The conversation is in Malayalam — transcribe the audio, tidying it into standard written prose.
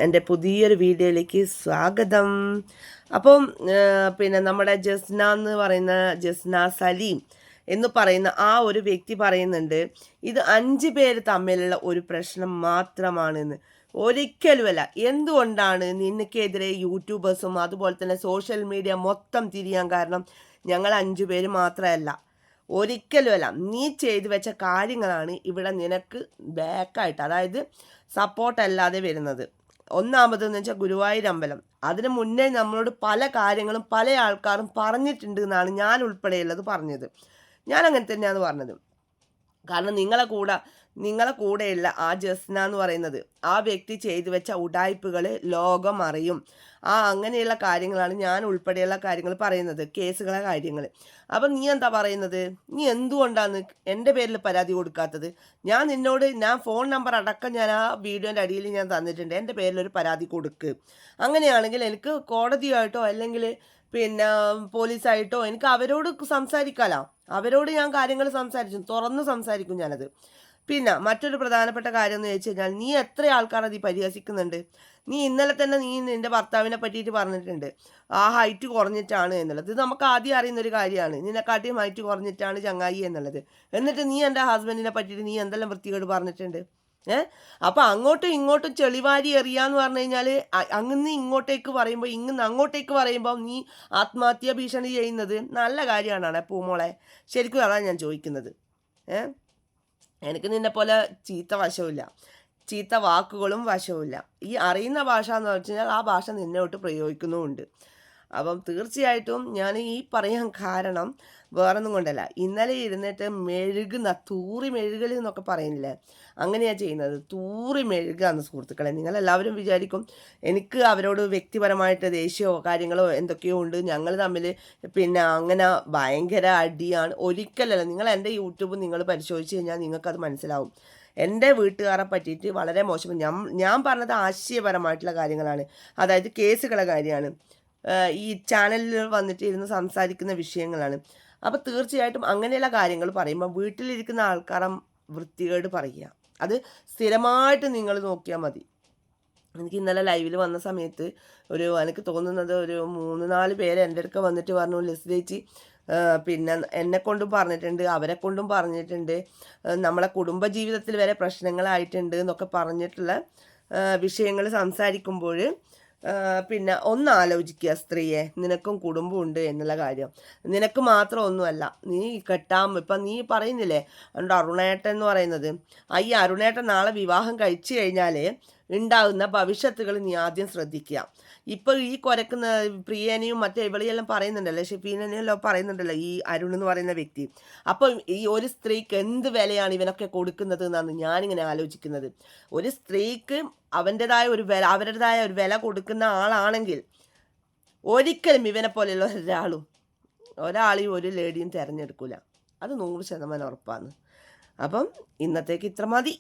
എൻ്റെ പുതിയൊരു വീഡിയോയിലേക്ക് സ്വാഗതം. അപ്പം പിന്നെ നമ്മുടെ ജസ്ന സലീം എന്ന് പറയുന്ന ആ ഒരു വ്യക്തി പറയുന്നുണ്ട്, ഇത് 5 പേര് തമ്മിലുള്ള ഒരു പ്രശ്നം മാത്രമാണെന്ന്. ഒരിക്കലുമല്ല. എന്തുകൊണ്ടാണ് നിനക്കെതിരെ യൂട്യൂബേഴ്സും അതുപോലെ തന്നെ സോഷ്യൽ മീഡിയ മൊത്തം തിരിയാൻ കാരണം? ഞങ്ങൾ 5 പേര് മാത്രമല്ല, ഒരിക്കലുമല്ല. നീ ചെയ്തു വെച്ച കാര്യങ്ങളാണ് ഇവിടെ നിനക്ക് ബാക്കായിട്ട്, അതായത് സപ്പോർട്ടല്ലാതെ വരുന്നത്. ഒന്നാമതെന്ന് വെച്ചാൽ ഗുരുവായൂർ അമ്പലം. അതിന് മുന്നേ നമ്മളോട് പല കാര്യങ്ങളും പല ആൾക്കാരും പറഞ്ഞിട്ടുണ്ട് എന്നാണ് ഞാൻ ഉൾപ്പെടെയുള്ളത് പറഞ്ഞത്. ഞാൻ അങ്ങനെ തന്നെയാണ് പറഞ്ഞത്. കാരണം നിങ്ങളെ കൂടെയുള്ള ആ ജസ്ന എന്ന് പറയുന്നത് ആ വ്യക്തി ചെയ്തു വെച്ച ഉടായ്പകൾ ലോകം അറിയും. അങ്ങനെയുള്ള കാര്യങ്ങളാണ് ഞാൻ ഉൾപ്പെടെയുള്ള കാര്യങ്ങൾ പറയുന്നത്, കേസുകളെ കാര്യങ്ങൾ. അപ്പം നീ എന്താ പറയുന്നത്? നീ എന്തുകൊണ്ടാണ് എൻ്റെ പേരിൽ പരാതി കൊടുക്കാത്തത്? ഞാൻ ഫോൺ നമ്പർ അടക്കം ഞാൻ ആ വീഡിയോൻ്റെ അടിയിൽ ഞാൻ തന്നിട്ടുണ്ട്. എൻ്റെ പേരിലൊരു പരാതി കൊടുക്ക്. അങ്ങനെയാണെങ്കിൽ എനിക്ക് കോടതിയായിട്ടോ അല്ലെങ്കിൽ പിന്നെ പോലീസായിട്ടോ എനിക്ക് അവരോട് സംസാരിക്കാമല്ലോ. അവരോട് ഞാൻ കാര്യങ്ങൾ തുറന്ന് സംസാരിക്കും ഞാനത്. പിന്നെ മറ്റൊരു പ്രധാനപ്പെട്ട കാര്യം എന്ന് വെച്ച് കഴിഞ്ഞാൽ, നീ എത്ര ആൾക്കാരെ നീ പരിഹസിക്കുന്നുണ്ട്? നീ ഇന്നലെ തന്നെ നിന്റെ ഭർത്താവിനെ പറ്റിയിട്ട് പറഞ്ഞിട്ടുണ്ട്, ആ ഹൈറ്റ് കുറഞ്ഞിട്ടാണ് എന്നുള്ളത്. ഇത് നമുക്ക് ആദ്യം അറിയുന്നൊരു കാര്യമാണ്, നിന്നെക്കാട്ടിയും ഹൈറ്റ് കുറഞ്ഞിട്ടാണ് ചങ്ങായി എന്നുള്ളത്. എന്നിട്ട് നീ എൻ്റെ ഹസ്ബൻഡിനെ പറ്റിയിട്ട് നീ എന്തെല്ലാം വൃത്തികേട് പറഞ്ഞിട്ടുണ്ട്? അപ്പം അങ്ങോട്ടും ഇങ്ങോട്ടും ചെളിവാരി എറിയാന്ന് പറഞ്ഞു കഴിഞ്ഞാൽ, അങ്ങ് ഇങ്ങോട്ടേക്ക് പറയുമ്പോൾ അങ്ങോട്ടേക്ക് പറയുമ്പോൾ നീ ആത്മഹത്യാ ഭീഷണി ചെയ്യുന്നത് നല്ല കാര്യമാണ് പൂമോളെ. ശരിക്കും അതാണ് ഞാൻ ചോദിക്കുന്നത്. എനിക്ക് നിന്നെ പോലെ ചീത്ത വശമില്ല, ചീത്ത വാക്കുകളും വശവുമില്ല. ഈ അറിയുന്ന ഭാഷ എന്ന് വെച്ച് കഴിഞ്ഞാൽ ആ ഭാഷ നിന്നോട്ട് പ്രയോഗിക്കുന്നുമുണ്ട്. അപ്പം തീർച്ചയായിട്ടും ഞാൻ ഈ പറയാൻ കാരണം വേറൊന്നും കൊണ്ടല്ല. ഇന്നലെ ഇരുന്നിട്ട് തൂറി മെഴുകൽ എന്നൊക്കെ പറയുന്നില്ലേ, അങ്ങനെയാണ് ചെയ്യുന്നത്. തൂറി മെഴുകാന്ന് സുഹൃത്തുക്കളെ. നിങ്ങളെല്ലാവരും വിചാരിക്കും എനിക്ക് അവരോട് വ്യക്തിപരമായിട്ട് ദേഷ്യമോ കാര്യങ്ങളോ എന്തൊക്കെയോ ഉണ്ട്, ഞങ്ങൾ തമ്മിൽ പിന്നെ അങ്ങനെ ഭയങ്കര അടിയാണ്. ഒരിക്കലല്ല. നിങ്ങൾ എൻ്റെ യൂട്യൂബ് നിങ്ങൾ പരിശോധിച്ച് കഴിഞ്ഞാൽ നിങ്ങൾക്കത് മനസ്സിലാവും. എൻ്റെ വീട്ടുകാരെ പറ്റിയിട്ട് വളരെ മോശം. ഞാൻ പറഞ്ഞത് ആശയപരമായിട്ടുള്ള കാര്യങ്ങളാണ്, അതായത് കേസുകളെ കാര്യമാണ്, ഈ ചാനലിൽ വന്നിട്ട് ഇരുന്ന് സംസാരിക്കുന്ന വിഷയങ്ങളാണ്. അപ്പോൾ തീർച്ചയായിട്ടും അങ്ങനെയുള്ള കാര്യങ്ങൾ പറയുമ്പോൾ വീട്ടിലിരിക്കുന്ന ആൾക്കാരെ വൃത്തികേട് പറയുക, അത് സ്ഥിരമായിട്ട് നിങ്ങൾ നോക്കിയാൽ മതി. എനിക്ക് ഇന്നലെ ലൈവിൽ വന്ന സമയത്ത് എനിക്ക് തോന്നുന്നത് ഒരു 3-4 പേര് എൻ്റെ അടുക്ക വന്നിട്ട് പറഞ്ഞു, ലിസ്ലേച്ചി പിന്നെ എന്നെക്കൊണ്ടും പറഞ്ഞിട്ടുണ്ട്, അവരെ കൊണ്ടും പറഞ്ഞിട്ടുണ്ട്, നമ്മളെ കുടുംബജീവിതത്തിൽ വരെ പ്രശ്നങ്ങളായിട്ടുണ്ട് എന്നൊക്കെ പറഞ്ഞിട്ടുള്ള വിഷയങ്ങൾ സംസാരിക്കുമ്പോൾ പിന്നെ ഒന്ന് ആലോചിക്കുക സ്ത്രീയെ, നിനക്കും കുടുംബമുണ്ട് എന്നുള്ള കാര്യം. നിനക്ക് മാത്രമൊന്നുമല്ല, നീ ഇപ്പം നീ പറയുന്നില്ലേ എൻ്റെ അരുണേട്ടൻ എന്ന് പറയുന്നത്, ഈ അരുണേട്ടൻ നാളെ വിവാഹം കഴിച്ചു കഴിഞ്ഞാൽ ഉണ്ടാകുന്ന ഭവിഷ്യത്തുകൾ നീ ആദ്യം ശ്രദ്ധിക്കുക. ഇപ്പോൾ ഈ കുരക്കുന്ന പ്രിയനെയും മറ്റേ ഇവളിയെല്ലാം പറയുന്നുണ്ടല്ലോ, ഷെഫീനെല്ലാം പറയുന്നുണ്ടല്ലോ ഈ അരുൺ എന്ന് പറയുന്ന വ്യക്തി. അപ്പോൾ ഈ ഒരു സ്ത്രീക്ക് എന്ത് വിലയാണ് ഇവനൊക്കെ കൊടുക്കുന്നത് എന്നാണ് ഞാനിങ്ങനെ ആലോചിക്കുന്നത്. ഒരു സ്ത്രീക്ക് അവരുടേതായ ഒരു വില കൊടുക്കുന്ന ആളാണെങ്കിൽ ഒരിക്കലും ഇവനെ പോലെയുള്ള ഒരാളെയും ഒരു ലേഡിയും തിരഞ്ഞെടുക്കില്ല. അത് 100% ഉറപ്പാണ്. അപ്പം ഇന്നത്തേക്ക് ഇത്ര മതി.